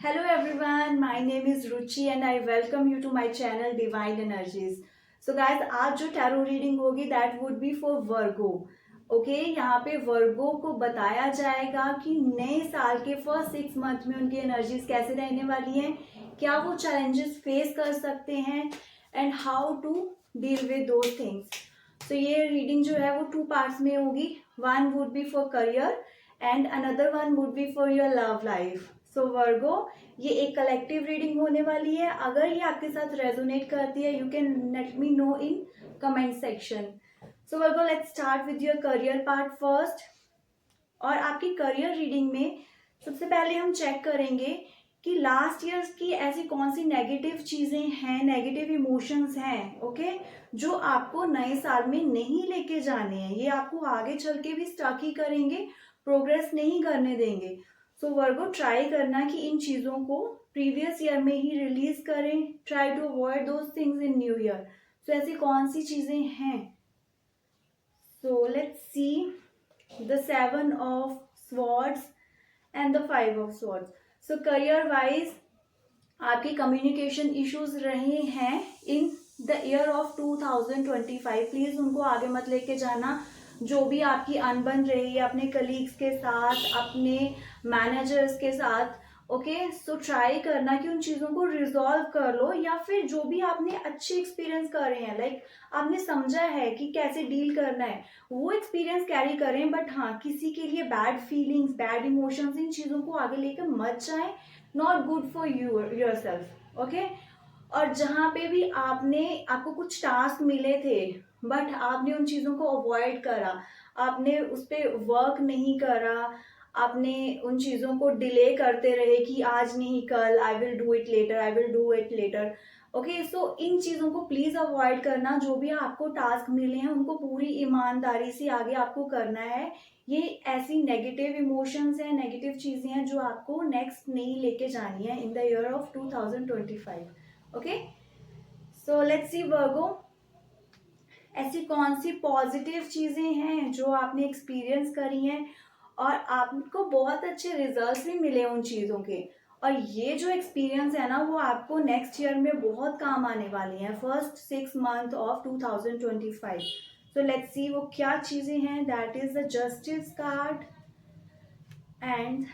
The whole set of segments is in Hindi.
Hello everyone, my name is Ruchi and I welcome you to my channel Divine Energies. So guys, आज जो टैरो रीडिंग होगी that would be for Virgo. Okay यहाँ पे वर्गो को बताया जाएगा कि नए साल के फर्स्ट 6 मंथ में उनकी एनर्जीज कैसे रहने वाली हैं, क्या वो चैलेंजेस फेस कर सकते हैं and how to deal with those things. तो ये रीडिंग जो है वो 2 पार्ट्स में होगी. One would be for career and another one would be for your love life. So Virgo, ये एक कलेक्टिव रीडिंग होने वाली है. अगर ये आपके साथ रेजोनेट करती है you can let me know in comment section. So Virgo, let's start with your career part first. और आपकी करियर रीडिंग में सबसे पहले हम चेक करेंगे कि लास्ट ईयर की ऐसी कौन सी नेगेटिव चीजें हैं, नेगेटिव इमोशंस हैं, ओके, जो आपको नए साल में नहीं लेके जाने हैं. ये आपको आगे चल के भी स्टक ही करेंगे, प्रोग्रेस नहीं करने देंगे. सो वर्गो, ट्राई करना कि इन चीज़ों को प्रीवियस ईयर में ही रिलीज करें. Try to avoid those things in new year. So ऐसी कौन सी चीज़ें हैं? So let's see the 7 of swords and the 5 of swords. So career wise आपकी कम्युनिकेशन इश्यूज रहे हैं in the year of 2025. Please उनको आगे मत लेके जाना. जो भी आपकी अनबन रही है अपने कलीग्स के साथ, अपने मैनेजर्स के साथ, ओके, सो ट्राई करना कि उन चीज़ों को रिजॉल्व कर लो. या फिर जो भी आपने अच्छे एक्सपीरियंस कर रहे हैं, लाइक आपने समझा है कि कैसे डील करना है, वो एक्सपीरियंस कैरी करें. बट हाँ, किसी के लिए बैड फीलिंग्स, बैड इमोशंस, इन चीज़ों को आगे लेकर मत जाएं. Not good for your self, okay. और जहाँ पे भी आपको कुछ टास्क मिले थे बट आपने उन चीज़ों को अवॉइड करा, आपने उस पर वर्क नहीं करा, आपने उन चीज़ों को डिले करते रहे कि आज नहीं कल, I will do it later, I will do it later, okay. So इन चीज़ों को प्लीज़ अवॉइड करना. जो भी आपको टास्क मिले हैं उनको पूरी ईमानदारी से आगे आपको करना है. ये ऐसी नेगेटिव इमोशंस हैं, नेगेटिव चीज़ें हैं जो आपको नेक्स्ट नहीं लेके जानी है in the year of 2025. Okay, so let's see Virgo, ऐसी कौन सी पॉजिटिव चीजें हैं जो आपने एक्सपीरियंस करी हैं और आपको बहुत अच्छे रिजल्ट्स भी मिले उन चीज़ों के. और ये जो एक्सपीरियंस है ना वो आपको नेक्स्ट ईयर में बहुत काम आने वाली हैं, first 6 month of 2025. So let's see वो क्या चीज़ें हैं. That is the justice card and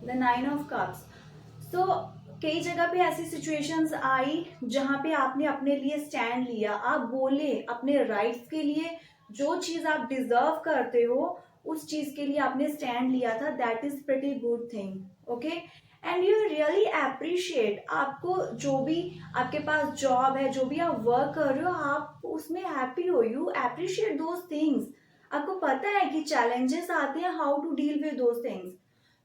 the 9 of cups. So कई जगह पे ऐसी सिचुएशंस आई जहाँ पे आपने अपने लिए स्टैंड लिया, आप बोले अपने राइट्स के लिए. जो चीज़ आप डिजर्व करते हो उस चीज़ के लिए आपने स्टैंड लिया था. That is pretty good thing, okay. And you really appreciate, आपको जो भी आपके पास जॉब है, जो भी आप वर्क कर रहे हो, आप उसमें हैप्पी हो. You appreciate those things. आपको पता है कि चैलेंजेस आते हैं, how to deal with those things.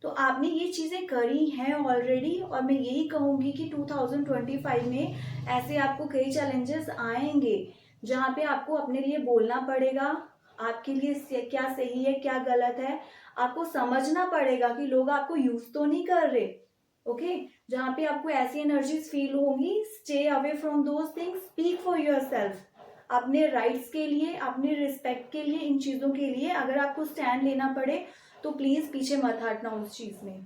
तो आपने ये चीज़ें करी हैं ऑलरेडी. और मैं यही कहूँगी कि 2025 में ऐसे आपको कई चैलेंजेस आएंगे जहाँ पे आपको अपने लिए बोलना पड़ेगा, आपके लिए क्या सही है क्या गलत है. आपको समझना पड़ेगा कि लोग आपको यूज तो नहीं कर रहे, ओके. जहाँ पे आपको ऐसी एनर्जीज फील होंगी, stay away from those things, speak for your self. अपने राइट्स के लिए, अपने रिस्पेक्ट के लिए, इन चीज़ों के लिए अगर आपको स्टैंड लेना पड़े तो प्लीज पीछे मत हटना उस चीज में.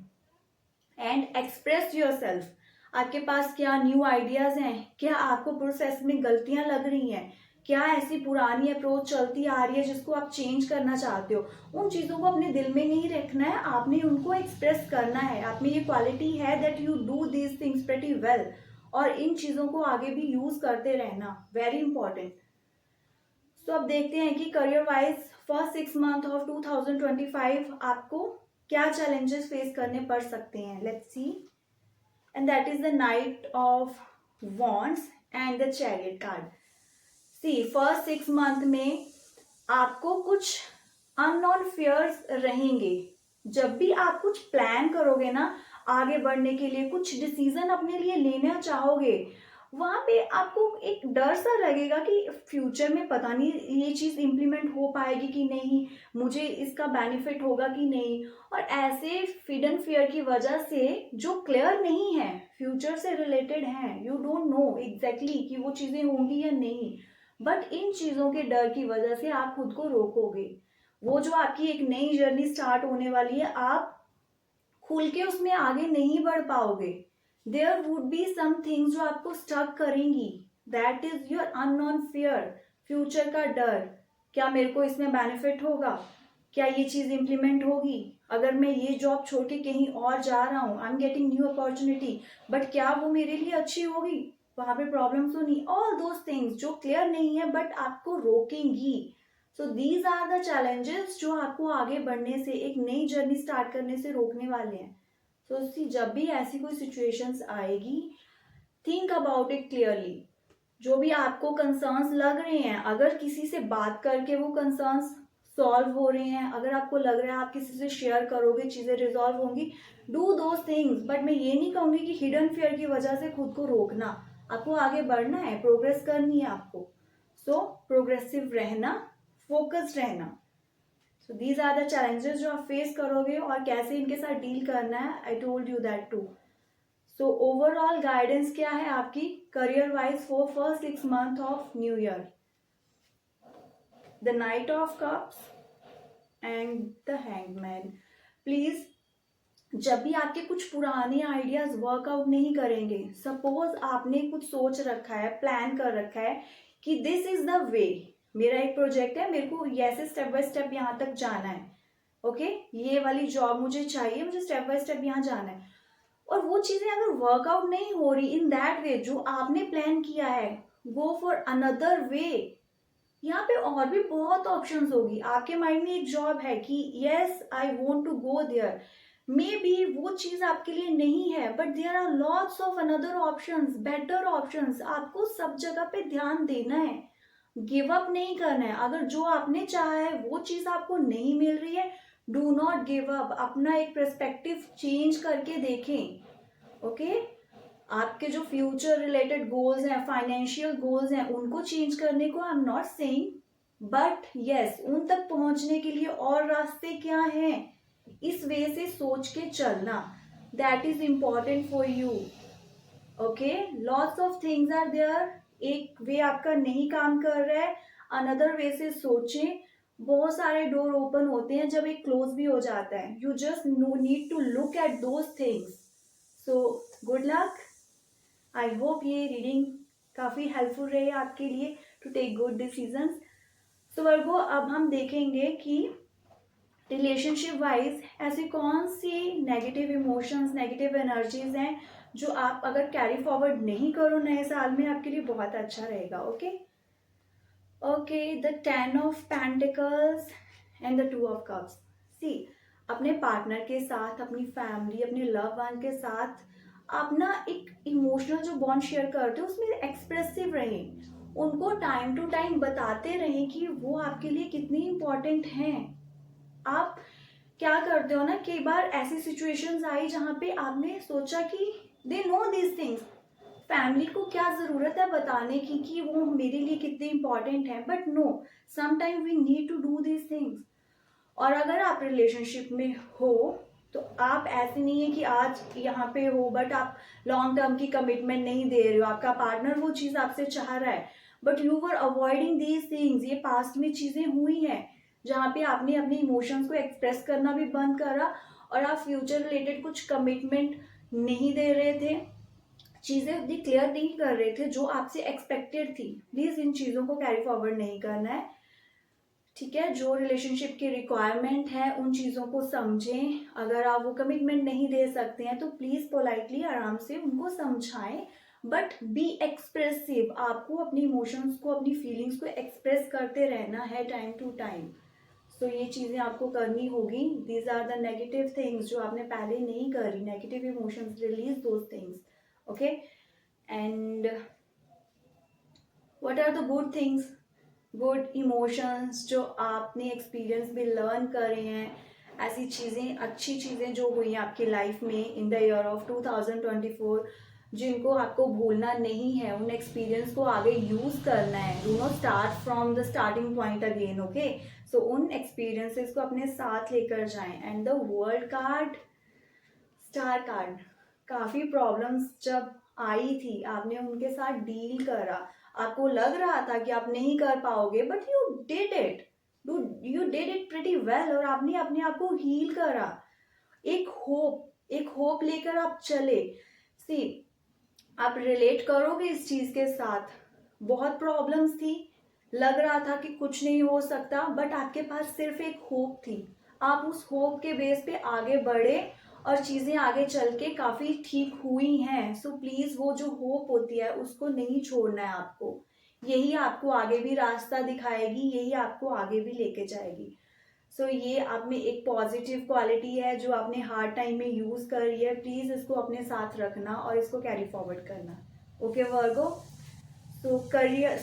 And express your self. आपके पास क्या न्यू आइडियाज हैं, क्या आपको प्रोसेस में गलतियां लग रही हैं, क्या ऐसी पुरानी अप्रोच चलती आ रही है जिसको आप चेंज करना चाहते हो. उन चीज़ों को अपने दिल में नहीं रखना है, आपने उनको एक्सप्रेस करना है. आप में ये क्वालिटी है that you do these things pretty well. और इन चीज़ों को आगे भी यूज करते रहना, वेरी इंपॉर्टेंट. तो अब देखते हैं कि career wise first 6 month of 2025 आपको क्या चैलेंजेस फेस करने पड़ सकते हैं. Let's see. And that is the knight of wands and the chariot card. See, first 6 month में आपको कुछ अननोन फियर्स रहेंगे. जब भी आप कुछ प्लान करोगे ना आगे बढ़ने के लिए, कुछ डिसीजन अपने लिए लेना चाहोगे, वहां पे आपको एक डर सा लगेगा कि फ्यूचर में पता नहीं ये चीज इम्प्लीमेंट हो पाएगी कि नहीं, मुझे इसका बेनिफिट होगा कि नहीं. और ऐसे फीड एंड फियर की वजह से जो क्लियर नहीं है, फ्यूचर से रिलेटेड हैं, यू डोंट नो एग्जैक्टली कि वो चीजें होंगी या नहीं, बट इन चीजों के डर की वजह से आप खुद को रोकोगे. वो जो आपकी एक नई जर्नी स्टार्ट होने वाली है, आप खुल के उसमें आगे नहीं बढ़ पाओगे। There would be some things जो आपको स्टक करेंगी, that is your unknown fear, future का डर। क्या मेरे को इसमें बेनिफिट होगा, क्या ये चीज इंप्लीमेंट होगी, अगर मैं ये जॉब छोड़ के कहीं और जा रहा हूँ, I am getting new opportunity, but क्या वो मेरे लिए अच्छी होगी, वहां पे प्रॉब्लम्स तो नहीं, ऑल दोज थिंग्स जो क्लियर नहीं है बट आपको रोकेंगी। So these are the challenges जो आपको आगे बढ़ने से, एक नई जर्नी स्टार्ट करने से रोकने वाले हैं। सो जब भी ऐसी कोई सिचुएशंस आएगी, थिंक अबाउट इट क्लियरली। जो भी आपको कंसर्न्स लग रहे हैं, अगर किसी से बात करके वो कंसर्न्स सॉल्व हो रहे हैं, अगर आपको लग रहा है आप किसी से शेयर करोगे चीजें रिजॉल्व होंगी, डू दोज थिंग्स। बट मैं ये नहीं कहूंगी कि हिडन फियर की वजह से खुद को रोकना। आपको आगे बढ़ना है, प्रोग्रेस करनी है आपको। सो प्रोग्रेसिव रहना, फोकस्ड रहना। So these are the challenges जो आप फेस करोगे और कैसे इनके साथ डील करना है, I told you that too. So overall guidance क्या है आपकी career wise for first 6 month of new year? The knight of cups and the hangman. Please, जब भी आपके कुछ पुराने आइडियाज वर्कआउट नहीं करेंगे, सपोज आपने कुछ सोच रखा है, प्लान कर रखा है कि दिस इज द वे, मेरा एक प्रोजेक्ट है, मेरे को ऐसे स्टेप बाय स्टेप यहाँ तक जाना है, ओके ये वाली जॉब मुझे चाहिए, मुझे स्टेप बाय स्टेप यहाँ जाना है, और वो चीजें अगर वर्कआउट नहीं हो रही इन दैट वे जो आपने प्लान किया है, गो फॉर अनदर वे। यहाँ पे और भी बहुत ऑप्शंस होगी। आपके माइंड में एक जॉब है कि yes I want to go there, maybe वो चीज आपके लिए नहीं है, but there are lots of another options, better options. आपको सब जगह पे ध्यान देना है, गिव अप नहीं करना है। अगर जो आपने चाहा है वो चीज आपको नहीं मिल रही है, डू नॉट गिव अप। अपना एक पर्सपेक्टिव चेंज करके देखें, ओके आपके जो फ्यूचर रिलेटेड गोल्स हैं, फाइनेंशियल गोल्स हैं, उनको चेंज करने को आई am not saying, but yes उन तक पहुंचने के लिए और रास्ते क्या हैं, इस वे से सोच के चलना, that is important for you. Okay lots of things are there, एक वे आपका नहीं काम कर रहा है, अनदर वे से सोचें। बहुत सारे डोर ओपन होते हैं जब एक क्लोज भी हो जाता है, you just need to look at those things. So good luck. I hope ये रीडिंग काफी हेल्पफुल रहे आपके लिए to take good decisions. So Virgo, अब हम देखेंगे कि रिलेशनशिप वाइज ऐसी कौन सी नेगेटिव इमोशंस, नेगेटिव एनर्जीज हैं जो आप अगर कैरी फॉरवर्ड नहीं करो नए साल में, आपके लिए बहुत अच्छा रहेगा। Okay okay the 10 of pentacles and the 2 of cups. See, अपने पार्टनर के साथ, अपनी फैमिली, अपने लव वन के साथ आप ना एक इमोशनल जो बॉन्ड शेयर करते हो उसमें एक्सप्रेसिव रहें, उनको टाइम टू टाइम बताते रहें कि वो आपके लिए कितनी इंपॉर्टेंट हैं। आप क्या करते हो ना, कई बार ऐसी सिचुएशंस आई जहाँ पे आपने सोचा कि they know these things, family को क्या जरूरत है बताने की कि वो मेरे लिए कितने इंपॉर्टेंट है, but no, sometime we need to do these things. और अगर आप रिलेशनशिप में हो तो आप ऐसे नहीं है कि आज यहाँ पे हो बट आप लॉन्ग टर्म की कमिटमेंट नहीं दे रहे हो, आपका पार्टनर वो चीज आपसे चाह रहा है but you were avoiding these things. ये पास्ट में चीजें हुई हैं जहाँ पे आपने अपने इमोशंस को एक्सप्रेस करना भी बंद करा और आप फ्यूचर रिलेटेड कुछ कमिटमेंट नहीं दे रहे थे, चीजें उतनी क्लियर नहीं कर रहे थे जो आपसे एक्सपेक्टेड थी। प्लीज इन चीजों को कैरी फॉरवर्ड नहीं करना है, ठीक है। जो रिलेशनशिप की रिक्वायरमेंट है उन चीज़ों को समझें। अगर आप वो कमिटमेंट नहीं दे सकते हैं तो प्लीज़ पोलाइटली आराम से उनको समझाएं, बट बी एक्सप्रेसिव। आपको अपनी इमोशंस को, अपनी फीलिंग्स को एक्सप्रेस करते रहना है टाइम टू टाइम। सो ये चीज़ें आपको करनी होगी। These are the negative things जो आपने पहले नहीं करी, negative emotions, release those things, okay. And what are the good things, good emotions जो आपने एक्सपीरियंस भी लर्न करे हैं, ऐसी चीज़ें, अच्छी चीज़ें जो हुई हैं आपकी लाइफ में इन द ईयर ऑफ 2024, जिनको आपको भूलना नहीं है, उन एक्सपीरियंस को आगे यूज़ करना है। Do not start from the starting point again, okay. So उन एक्सपीरियंसेस को अपने साथ लेकर जाएं। And the world card, star card, काफ़ी प्रॉब्लम्स जब आई थी आपने उनके साथ डील करा, आपको लग रहा था कि आप नहीं कर पाओगे but you did it, you did it pretty well, और आपने अपने आप को हील करा। एक होप, एक होप लेकर आप चले। सी, आप रिलेट करोगे इस चीज के साथ। बहुत प्रॉब्लम्स थी, लग रहा था कि कुछ नहीं हो सकता, बट आपके पास सिर्फ एक होप थी। आप उस होप के बेस पे आगे बढ़े और चीजें आगे चल के काफी ठीक हुई हैं। सो प्लीज वो जो होप होती है उसको नहीं छोड़ना है आपको। यही आपको आगे भी रास्ता दिखाएगी, यही आपको आगे भी लेके जाएगी। सो ये आप में एक पॉजिटिव क्वालिटी है जो आपने हार्ड टाइम में यूज करी है। प्लीज इसको अपने साथ रखना और इसको कैरी फॉरवर्ड करना। ओके वर्गो। सो करियर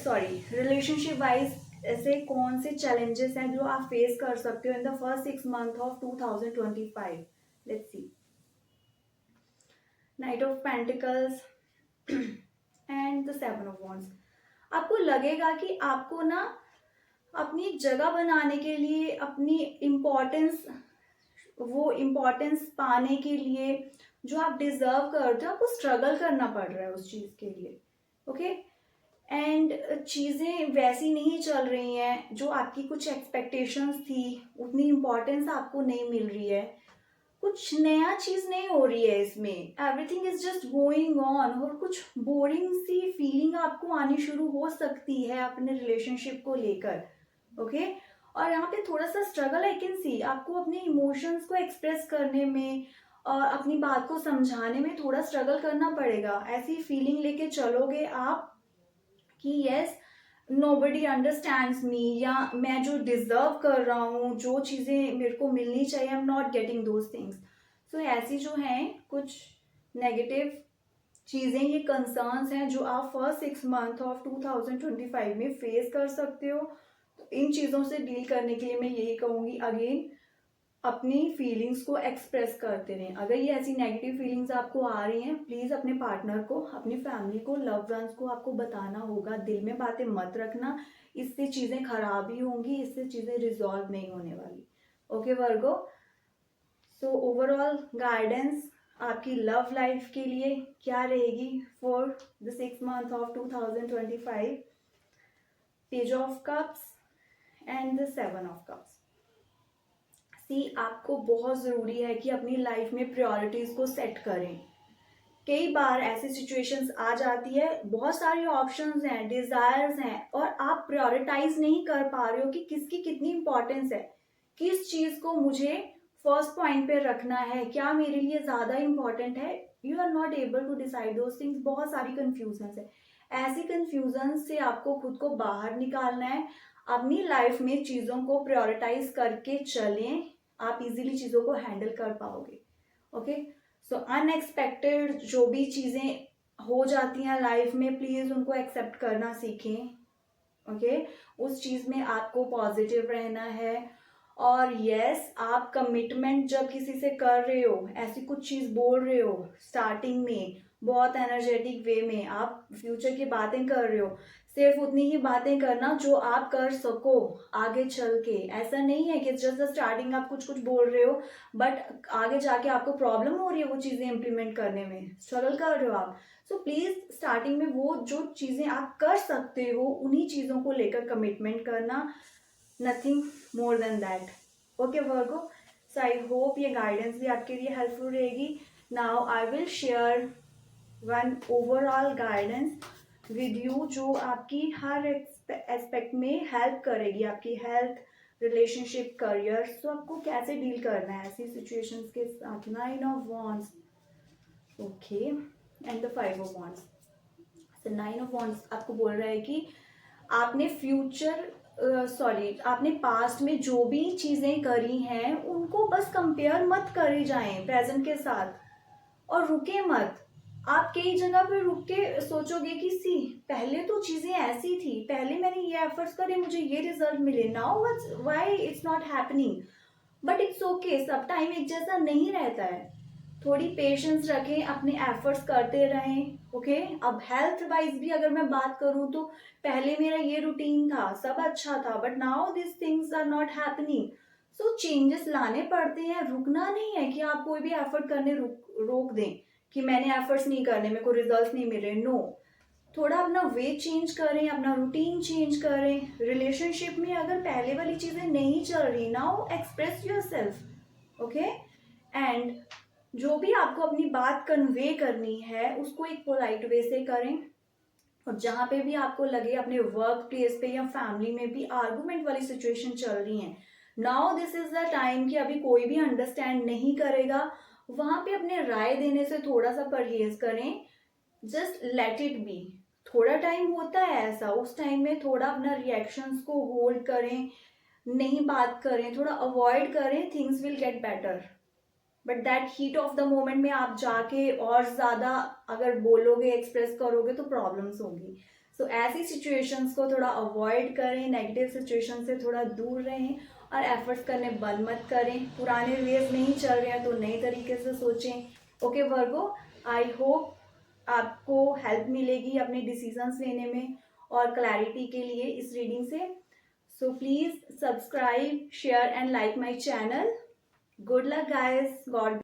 रिलेशनशिप वाइज ऐसे कौन से चैलेंजेस हैं जो आप फेस कर सकते हो in the first 6 month of 2025? Let's see. Night of pentacles and the 7 of wands. आपको लगेगा कि आपको ना अपनी एक जगह बनाने के लिए, अपनी इम्पोर्टेंस, वो इम्पोर्टेंस पाने के लिए जो आप डिजर्व करते हो, आपको स्ट्रगल करना पड़ रहा है उस चीज के लिए। ओके, एंड चीजें वैसी नहीं चल रही हैं जो आपकी कुछ एक्सपेक्टेशंस थी, उतनी इम्पोर्टेंस आपको नहीं मिल रही है, कुछ नया चीज नहीं हो रही है इसमें, everything is just going on, और कुछ बोरिंग सी फीलिंग आपको आनी शुरू हो सकती है अपने रिलेशनशिप को लेकर। ओके, और यहाँ पे थोड़ा सा स्ट्रगल आई कैन सी, आपको अपने इमोशंस को एक्सप्रेस करने में और अपनी बात को समझाने में थोड़ा स्ट्रगल करना पड़ेगा। ऐसी फीलिंग लेके चलोगे आप कि यस, नोबडी अंडरस्टैंड्स मी, या मैं जो डिजर्व कर रहा हूँ, जो चीज़ें मेरे को मिलनी चाहिए, I am not getting those things. So ऐसी जो हैं कुछ नेगेटिव चीज़ें, ये कंसर्न्स हैं जो आप फर्स्ट 6 मंथ ऑफ 2025 में फेस कर सकते हो। तो इन चीज़ों से डील करने के लिए मैं यही कहूँगी, अगेन अपनी फीलिंग्स को एक्सप्रेस करते रहें। अगर ये ऐसी नेगेटिव फीलिंग्स आपको आ रही हैं, प्लीज़ अपने पार्टनर को, अपनी फैमिली को, लव्ड वंस को आपको बताना होगा। दिल में बातें मत रखना, इससे चीज़ें खराब ही होंगी, इससे चीज़ें रिजॉल्व नहीं होने वाली। ओके वर्गो। सो ओवरऑल गाइडेंस आपकी लव लाइफ के लिए क्या रहेगी for the 6 month of 2025? Page of cups and the 7 of cups. आपको बहुत ज़रूरी है कि अपनी लाइफ में प्रायोरिटीज़ को सेट करें। कई बार ऐसी सिचुएशंस आ जाती है, बहुत सारे ऑप्शंस हैं, डिज़ायर्स हैं, और आप प्रायोरिटाइज नहीं कर पा रहे हो कि किसकी कितनी इंपॉर्टेंस है, किस चीज़ को मुझे फर्स्ट पॉइंट पे रखना है, क्या मेरे लिए ज़्यादा इंपॉर्टेंट है। You are not able to decide those things. बहुत सारी कन्फ्यूजन है। ऐसी कन्फ्यूजन से आपको खुद को बाहर निकालना है। अपनी लाइफ में चीज़ों को प्रायोरिटाइज करके चलें, आप इजीली चीज़ों को हैंडल कर पाओगे। ओके, सो अनएक्सपेक्टेड जो भी चीज़ें हो जाती हैं लाइफ में, प्लीज़ उनको एक्सेप्ट करना सीखें। ओके, उस चीज़ में आपको पॉजिटिव रहना है। और यस, आप कमिटमेंट जब किसी से कर रहे हो, ऐसी कुछ चीज़ बोल रहे हो, स्टार्टिंग में बहुत एनर्जेटिक वे में आप फ्यूचर की बातें कर रहे हो, सिर्फ उतनी ही बातें करना जो आप कर सको आगे चल के। ऐसा नहीं है कि जस्ट स्टार्टिंग आप कुछ कुछ बोल रहे हो, बट आगे जाके आपको प्रॉब्लम हो रही है वो चीज़ें इम्प्लीमेंट करने में, स्ट्रगल कर रहे हो आप। सो प्लीज़ स्टार्टिंग में वो जो चीज़ें आप कर सकते हो, उन्हीं चीज़ों को लेकर कमिटमेंट करना, nothing more than that. Okay Virgo, so I hope ये गाइडेंस भी आपके लिए हेल्पफुल रहेगी। Now I will share one overall guidance with you जो आपकी हर एस्पेक्ट में हेल्प करेगी, आपकी हेल्थ, रिलेशनशिप, करियर। सो आपको कैसे डील करना है ऐसी सिचुएशंस के साथ। 9 of wands, okay, and the 5 of wands. So 9 of wands आपको बोल रहा है कि आपने आपने पास्ट में जो भी चीज़ें करी हैं उनको बस कंपेयर मत करे जाएं प्रेजेंट के साथ, और रुके मत। आप कई जगह पे रुक के सोचोगे कि पहले तो चीज़ें ऐसी थी, पहले मैंने ये एफर्ट्स करे, मुझे ये रिजल्ट मिले, now why it's not happening. But it's okay, सब टाइम एक जैसा नहीं रहता है। थोड़ी पेशेंस रखें, अपने एफर्ट्स करते रहें। ओके, अब हेल्थ वाइज भी अगर मैं बात करूं तो पहले मेरा ये रूटीन था, सब अच्छा था, but now this things are not happening. So changes लाने पड़ते हैं, रुकना नहीं है कि आप कोई भी एफर्ट करने रोक दें कि मैंने एफर्ट्स नहीं करने, मेरे को रिजल्ट्स नहीं मिल रहे। नो, थोड़ा अपना वे चेंज करें, अपना रूटीन चेंज करें। रिलेशनशिप में अगर पहले वाली चीज़ें नहीं चल रही, now express your self. Okay, and जो भी आपको अपनी बात कन्वे करनी है उसको एक पोलाइट वे से करें। और जहाँ पे भी आपको लगे अपने वर्क प्लेस पे या फैमिली में भी आर्गुमेंट वाली सिचुएशन चल रही है, now this is the time कि अभी कोई भी अंडरस्टैंड नहीं करेगा, वहां पे अपने राय देने से थोड़ा सा परहेज करें। Just let it be. थोड़ा टाइम होता है ऐसा, उस टाइम में थोड़ा अपना रिएक्शंस को होल्ड करें, नहीं बात करें, थोड़ा अवॉइड करें, things will get better. But that heat of the moment में आप जाके और ज़्यादा अगर बोलोगे, एक्सप्रेस करोगे तो प्रॉब्लम्स होगी। सो ऐसी सिचुएशंस को थोड़ा अवॉइड करें, नेगेटिव सिचुएशन से थोड़ा दूर रहें और एफर्ट्स करने बंद मत करें। पुराने वेज नहीं चल रहे हैं तो नए तरीके से सोचें। ओके वर्गो, आई होप आपको हेल्प मिलेगी अपने डिसीजंस लेने में और क्लैरिटी के लिए इस रीडिंग से। So please subscribe, share and like my channel. Good luck, guys. God